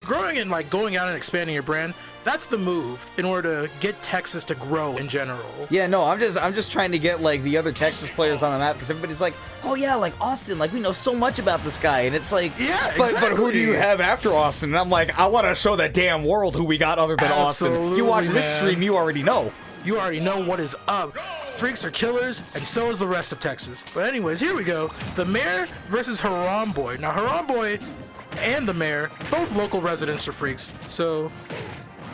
growing and like going out and expanding your brand, that's the move in order to get Texas to grow in general. Yeah, no, I'm just trying to get like the other Texas players on the map because everybody's like, oh yeah, like Austin, like we know so much about this guy, and it's like, yeah, exactly. But who do you have after Austin? And I'm like, I want to show the damn world who we got other than Austin. You watch this stream, you already know. You already know what is up. Freaks are killers, and so is the rest of Texas. But anyways, here we go. The Mayor versus HARAMBOY. Now, HARAMBOY and the Mayor, both local residents to Freaks. So,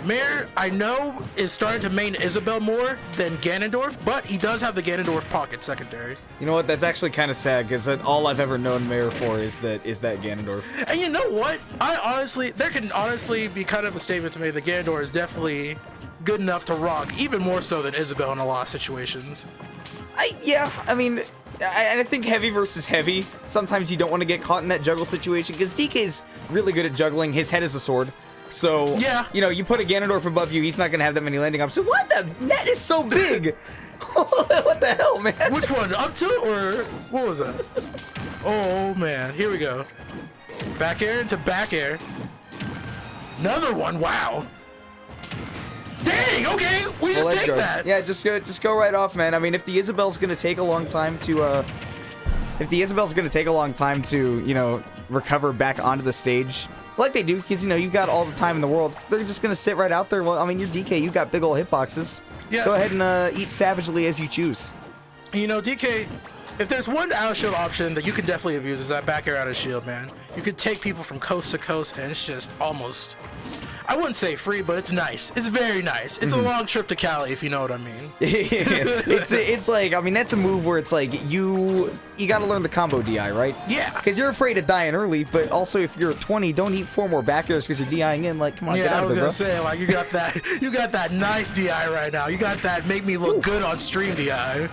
Mayor, I know, is starting to main Isabelle more than Ganondorf, but he does have the Ganondorf pocket secondary. You know what? That's actually kind of sad, because all I've ever known Mayor for is that Ganondorf. And you know what? There can honestly be kind of a statement to me that Ganondorf is definitely good enough to rock, even more so than Isabelle in a lot of situations. I mean, I think heavy versus heavy. Sometimes you don't want to get caught in that juggle situation, because DK's really good at juggling. His head is a sword. So, yeah. You know, you put a Ganondorf above you, he's not going to have that many landing options. So what? The net is so big! What the hell, man? Which one? Up to it, or what was that? Oh, man. Here we go. Back air into back air. Another one. Wow. Dang, okay, we just take that. Yeah, just go right off, man. I mean, if the Isabelle's gonna take a long time to, you know, recover back onto the stage, like they do, because, you know, you got all the time in the world, they're just gonna sit right out there. Well, I mean, you're DK, you got big ol' hitboxes. Yeah. Go ahead and eat savagely as you choose. You know, DK, if there's one out of shield option that you can definitely abuse, is that back air out of shield, man. You could take people from coast to coast, and it's just almost, I wouldn't say free, but it's nice. It's very nice. It's a long trip to Cali, if you know what I mean. It's like, I mean, that's a move where it's like you got to learn the combo DI, right? Yeah. Because you're afraid of dying early, but also if you're at 20, don't eat 4 more back airs because you're DIing in. Like, come on, get out of there, bro. Yeah, I was gonna say, like, you got that nice DI right now. You got that make me look good on stream DI.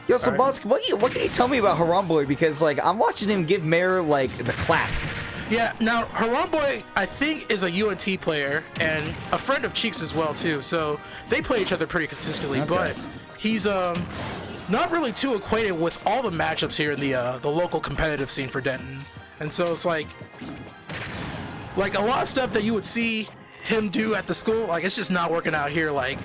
Yo, so Boss, what can you tell me about HARAMBOY? Because like I'm watching him give Mayor like the clap. Yeah, now HARAMBOY, I think, is a UNT player and a friend of Cheeks as well too. So they play each other pretty consistently. Okay. But he's not really too acquainted with all the matchups here in the local competitive scene for Denton. And so it's like a lot of stuff that you would see him do at the school, like it's just not working out here. Like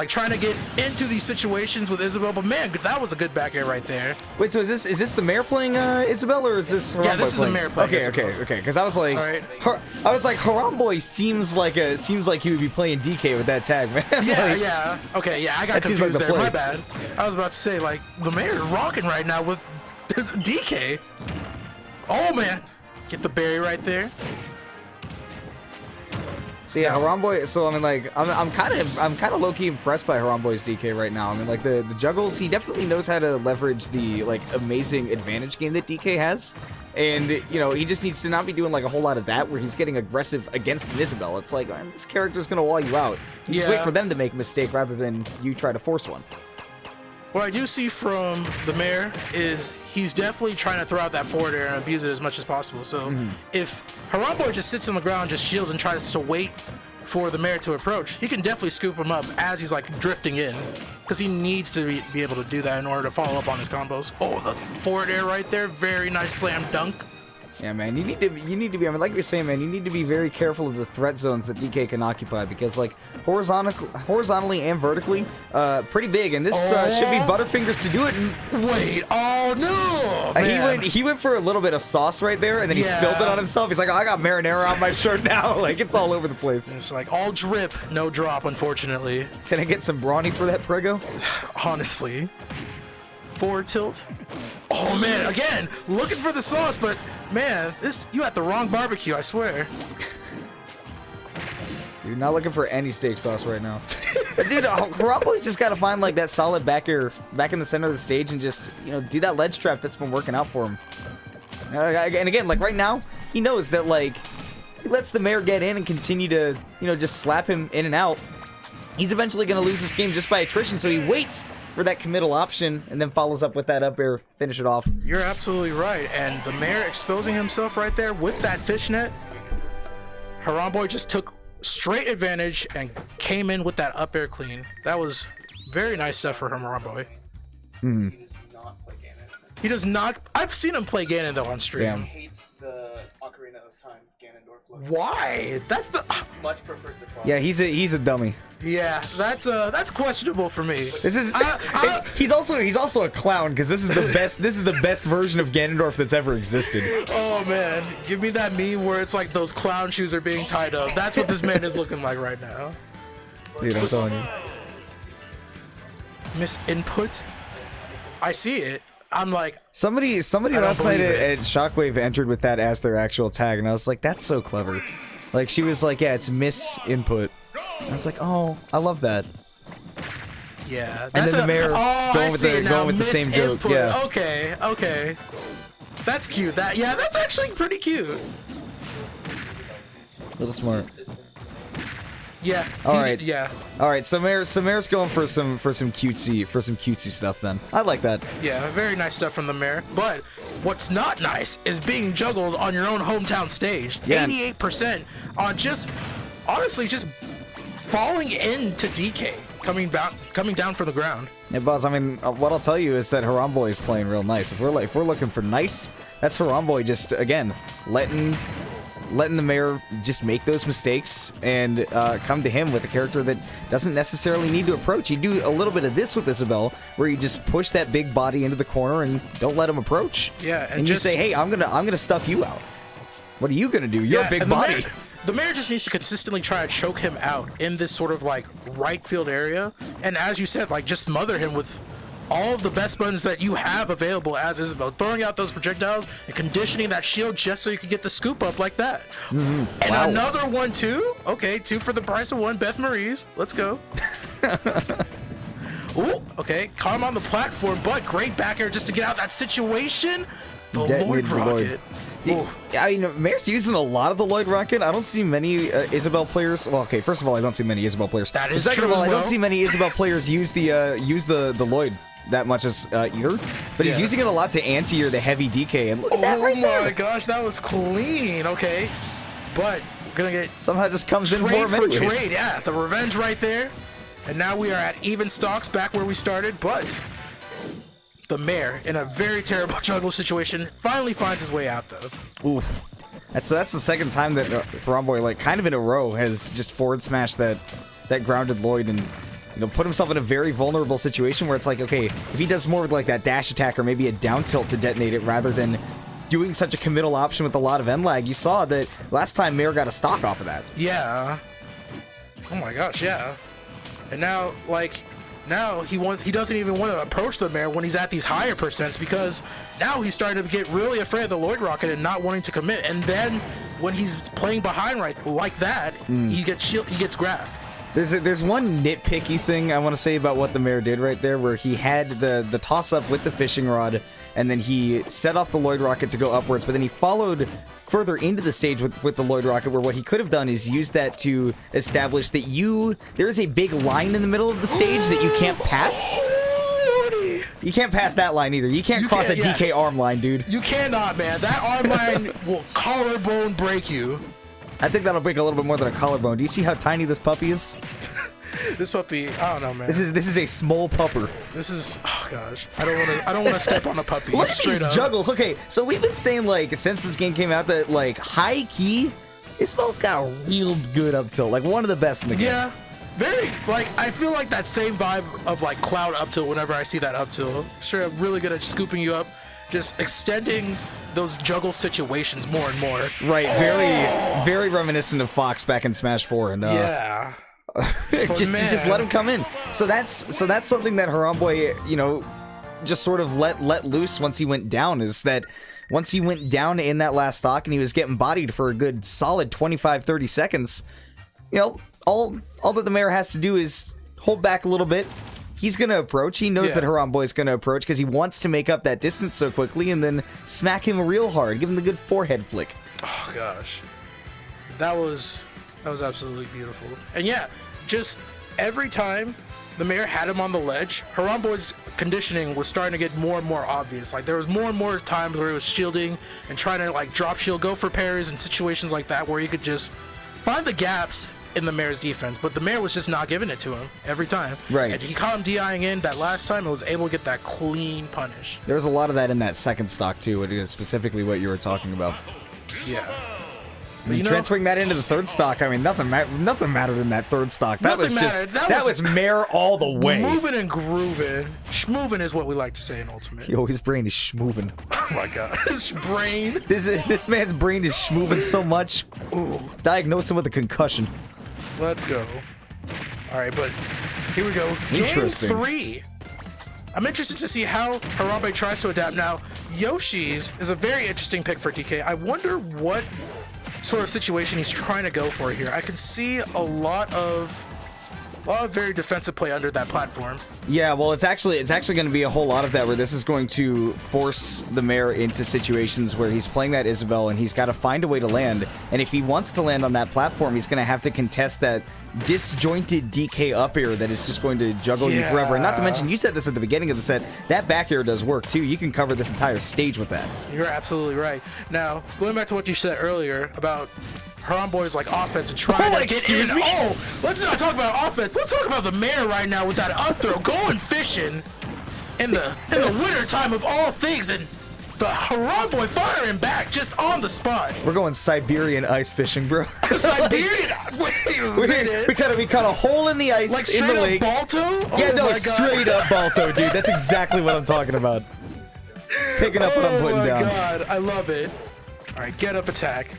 trying to get into these situations with Isabelle, but man, that was a good back air right there. Wait, so is this the Mayor playing Isabelle, or is this HARAMBOY? Yeah, this is the Mayor playing. Okay. Because I was like, HARAMBOY seems like he would be playing DK with that tag, man. Yeah. Okay, yeah, I got confused like there. My bad. I was about to say, like, the Mayor is rocking right now with his DK. Oh man, get the berry right there. So yeah, HARAMBOY. So I mean, like, I'm kind of low key impressed by HARAMBOY's DK right now. I mean, like the juggles, he definitely knows how to leverage the like amazing advantage game that DK has, and you know he just needs to not be doing like a whole lot of that where he's getting aggressive against an Isabelle. It's like, man, this character's gonna wall you out. You just wait for them to make a mistake rather than you try to force one. What I do see from the Mayor is he's definitely trying to throw out that forward air and abuse it as much as possible. So if HARAMBOY just sits on the ground, just shields and tries to wait for the Mayor to approach, he can definitely scoop him up as he's like drifting in, because he needs to be able to do that in order to follow up on his combos. Oh, the forward air right there, very nice slam dunk. Yeah, man, you need to be, I mean, like you're saying, man, you need to be very careful of the threat zones that DK can occupy, because like horizontally and vertically, pretty big, and this should be Butterfingers to do it. Wait, oh no! He went for a little bit of sauce right there, and then he spilled it on himself. He's like, oh, I got marinara on my shirt now. Like, it's all over the place. It's like all drip, no drop, unfortunately. Can I get some brawny for that prego? Honestly. Forward tilt. Oh man, again, looking for the sauce, but man, you at the wrong barbecue, I swear. Dude, not looking for any steak sauce right now. Dude, HARAMBOY's just got to find like that solid back air back in the center of the stage and just, you know, do that ledge trap that's been working out for him. And again, like right now, he knows that like he lets the Mayor get in and continue to, you know, just slap him in and out. He's eventually going to lose this game just by attrition, so he waits for that committal option and then follows up with that up air, finish it off. You're absolutely right, and the Mayor exposing himself right there with that fishnet. HARAMBOY just took straight advantage and came in with that up air clean. That was very nice stuff for HARAMBOY. Mm-hmm. He does not play Ganon. He does not. I've seen him play Ganon though on stream. He hates the Ocarina of Time Ganondorf Why? That's the Much preferred the clown. Yeah, he's a dummy. yeah. That's questionable for me. This is he's also a clown because this is the best version of Ganondorf that's ever existed. Oh man, give me that meme where it's like those clown shoes are being tied up. That's what this man is looking like right now. Dude, I'm telling you. Misinput. I see it. I'm like, Somebody last night at Shockwave entered with that as their actual tag, and I was like, that's so clever. Like, she was like, yeah, it's misinput. I was like, oh, I love that. yeah. And then the mayor going with the same joke. Misinput. Yeah. Okay. That's cute. That's actually pretty cute. A little smart. Yeah. All right. Yeah. All right. So Mayor's going for some cutesy stuff then. I like that. Yeah. Very nice stuff from the mayor. But what's not nice is being juggled on your own hometown stage. Yeah. 88% on honestly just falling into DK, coming down from the ground. Yeah, Buzz. I mean, what I'll tell you is that Haramboy is playing real nice. If we're looking for nice, that's Haramboy just again letting the mayor just make those mistakes and come to him with a character that doesn't necessarily need to approach. You do a little bit of this with Isabelle, where you just push that big body into the corner and don't let him approach. Yeah, and you say, "Hey, I'm gonna stuff you out. What are you gonna do? You're a big body." The mayor just needs to consistently try to choke him out in this sort of like right field area, and as you said, like just smother him with all of the best buttons that you have available as Isabelle, throwing out those projectiles and conditioning that shield just so you can get the scoop up like that. Mm-hmm. And wow. another one too. Okay, 2 for the price of 1. Beth Marie's. Let's go. Ooh, okay, calm on the platform, but great back air just to get out of that situation. The Lloyd Rocket. I mean, Mayor's using a lot of the Lloyd Rocket. I don't see many Isabelle players. Well, okay, first of all, I don't see many Isabelle players. That is Second true of all, as I well. don't see many Isabelle players use the Lloyd that much as either. But he's using it a lot to anti-air the heavy DK. And look at that right there. Oh my gosh, that was clean. Okay, but we're gonna get somehow just comes in for trade him for anyways. trade. Yeah, the revenge right there. And now we are at even stocks, back where we started. But the mayor, in a very terrible juggle situation, finally finds his way out though. Oof. So that's the second time that Haramboy, like, kind of in a row, has just forward smashed that grounded Lloyd and, you know, put himself in a very vulnerable situation where it's like, okay, if he does more with, like, that dash attack or maybe a down tilt to detonate it rather than doing such a committal option with a lot of end lag, you saw that last time Mayor got a stock off of that. Yeah. Oh my gosh, yeah. And now, like, now he doesn't even want to approach the mayor when he's at these higher percents, because now he's starting to get really afraid of the Lloyd Rocket and not wanting to commit. And then when he's playing behind like that, he gets grabbed. There's one nitpicky thing I want to say about what the mayor did right there, where he had the toss up with the fishing rod, and then he set off the Lloyd Rocket to go upwards, but then he followed further into the stage with the Lloyd Rocket, where what he could have done is use that to establish that there is a big line in the middle of the stage that you can't pass. You can't pass that line either. You can't cross that DK arm line, dude. You cannot, man. That arm line will collarbone break you. I think that'll break a little bit more than a collarbone. Do you see how tiny this puppy is? This puppy, I don't know, man. This is a small pupper. This is, oh gosh, I don't want to step on a puppy. Look at these juggles. Okay, so we've been saying, like, since this game came out that, like, high key, Isabelle's got a real good up tilt, like one of the best in the game. Yeah, very, like, I feel like that same vibe of like Cloud up tilt whenever I see that up tilt. Sure, I'm really good at scooping you up, just extending those juggle situations more and more. Right, very reminiscent of Fox back in Smash 4, and yeah. just let him come in. So that's something that Haramboy, you know, just sort of let loose once he went down, is that once he went down in that last stock and he was getting bodied for a good solid 25-30 seconds, you know, all that the mayor has to do is hold back a little bit. He's going to approach. He knows that Haramboy's going to approach because he wants to make up that distance so quickly, and then smack him real hard, give him the good forehead flick. Oh gosh. That was absolutely beautiful. And yeah, just every time the mayor had him on the ledge, Haramboy's conditioning was starting to get more and more obvious. Like, there was more and more times where he was shielding and trying to, like, drop shield, go for parries and situations like that where he could just find the gaps in the mayor's defense, but the mayor was just not giving it to him every time. Right. And he caught him DIing in that last time and was able to get that clean punish. There was a lot of that in that second stock too, specifically what you were talking about. Yeah. But, transferring that into the third stock, I mean, nothing mattered in that third stock. That was just that was mare all the way. Moving and grooving. Schmoovin' is what we like to say in Ultimate. Yo, his brain is schmoovin'. Oh my god, his brain. This man's brain is schmoovin' so much. Ooh. Diagnose him with a concussion. Let's go. All right, but here we go. Interesting. Game 3. I'm interested to see how Harambe tries to adapt. Now, Yoshi's is a very interesting pick for DK. I wonder what sort of situation he's trying to go for here. I can see a lot of very defensive play under that platform. Yeah, well, it's actually going to be a whole lot of that, where this is going to force the mayor into situations where he's playing that Isabelle and he's got to find a way to land. And if he wants to land on that platform, he's going to have to contest that disjointed DK up air that is just going to juggle you forever. And not to mention, you said this at the beginning of the set, that back air does work too. You can cover this entire stage with that. You're absolutely right. Now, going back to what you said earlier about Haramboy's like offense and trying to get in. Oh, let's not talk about offense. Let's talk about the mayor right now with that up throw, going fishing in the winter time of all things, and the Haramboy firing back just on the spot. We're going Siberian ice fishing, bro. Siberian? Wait a minute. We cut a hole in the ice like in the lake. Balto? Oh yeah, no, straight up Balto, dude. That's exactly what I'm talking about. Picking up what I'm putting down. Oh my god, I love it. All right, get up attack.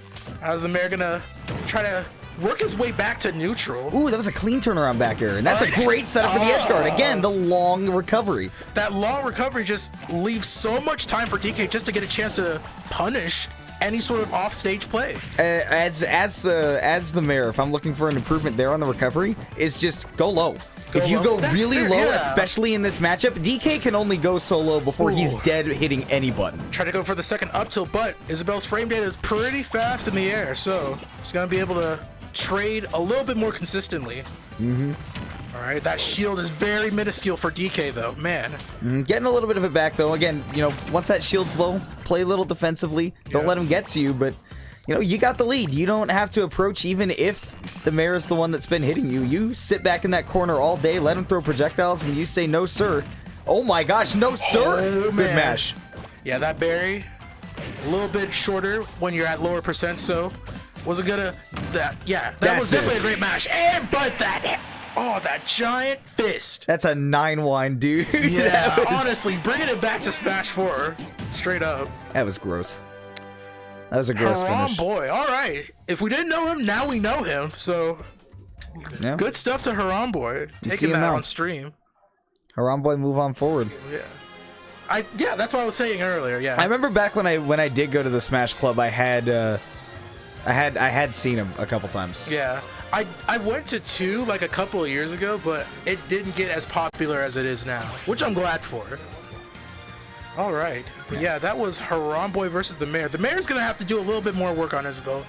How's the mayor gonna try to work his way back to neutral? Ooh, that was a clean turnaround back air, and that's a great setup for the edge guard. Again, the long recovery. That long recovery just leaves so much time for DK just to get a chance to punish any sort of off-stage play. As the mayor, if I'm looking for an improvement there on the recovery, is just go low. If you go really low, especially in this matchup, DK can only go so low before he's dead hitting any button. Try to go for the second up tilt, but Isabelle's frame data is pretty fast in the air, so she's gonna be able to trade a little bit more consistently. All right, that shield is very minuscule for DK though, man. Getting a little bit of it back though. Again, once that shield's low, play a little defensively. Don't let him get to you, but you got the lead. You don't have to approach even if the mayor is the one that's been hitting you. You sit back in that corner all day, let him throw projectiles, and you say, no, sir. Oh my gosh, no, sir. Oh, good mash. Yeah, that berry, a little bit shorter when you're at lower percent, so was it gonna, that was definitely a great mash. And, but that giant fist. That's a 9-wine, dude. Yeah, honestly, bringing it back to Smash 4, straight up. That was gross. That was a gross finish. Haramboy. All right. If we didn't know him, now we know him. So, good stuff to Haramboy. Taking that on stream. Haramboy, move on forward. Yeah. That's what I was saying earlier. Yeah. I remember back when I did go to the Smash Club, I had seen him a couple times. Yeah. I went to 2 like a couple of years ago, but it didn't get as popular as it is now, which I'm glad for. All right. But yeah, that was Haramboy versus the mayor. The mayor's going to have to do a little bit more work on Isabelle.